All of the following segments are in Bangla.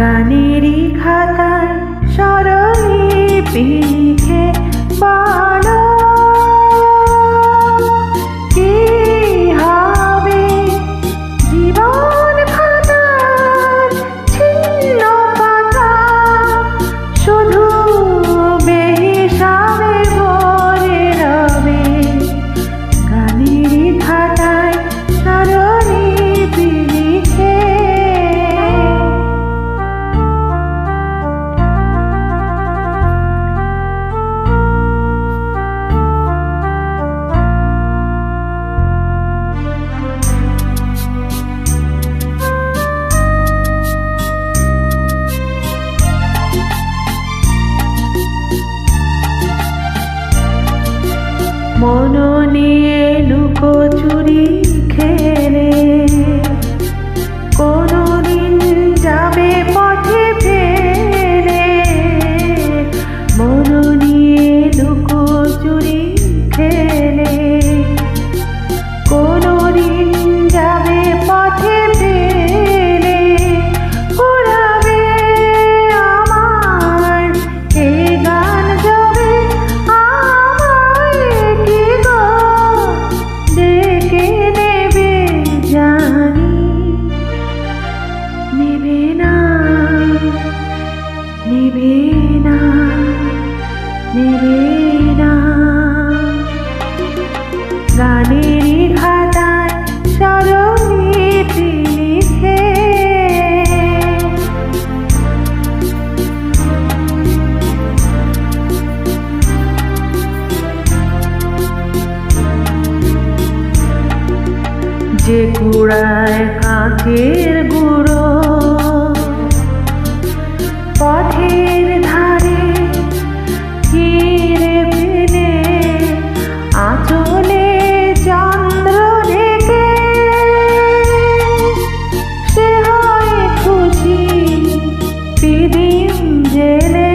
গানেরই খাতায় স্বরলিপি লিখে বলো কি হবে জীবন খাতার ছিন্ন পাতা, শুধু বেহিসাবে ভরে রবে। গানেরই খাতায় স্বরলিপি লিখে মন নিয়ে লুকোচুরি খেলে কোনদিন যাবে পথে ফেলে। মন নিয়ে লুকোচুরি খেলে কোনদিন যাবে পথে ফেলে। ঘুরাবে আমার এই গান যাবে আমায় কি গো ডেকে নেবে জানি। নেবে না, নেবে না, নেবে না। গানেরই খাতায় স্বরলিপি লিখে যে কুড়ায় কাঁচের গুঁড়ো পথের ধারে হিরে ফেলে আঁচলে চন্দ্র ঢেকে, সে হয় খুশি প্রদীপ জেলে।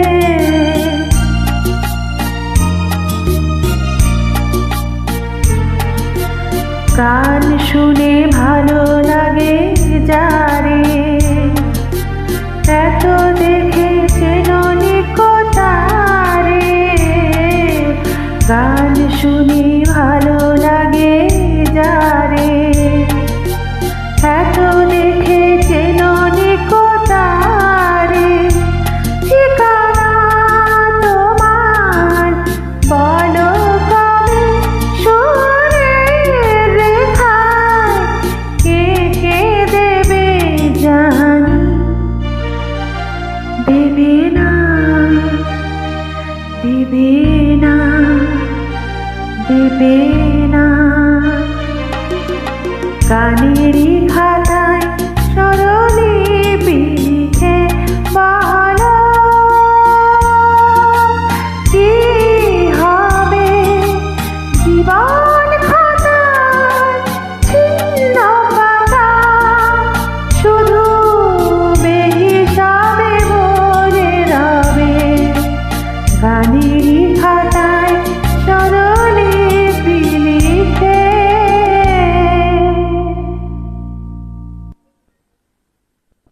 গান শুনে ভালো লাগে যারে, এত দেখে চেননি কোথারে। গান শুনে ভালো লাগে যারে, এত দেখে চেননি কোথারে। ঠিকানা তোমার বলো কবে সুরের রেখায় কে কে দেবে জানি। দেবে না, দেবে না, দেবে না। গানেরই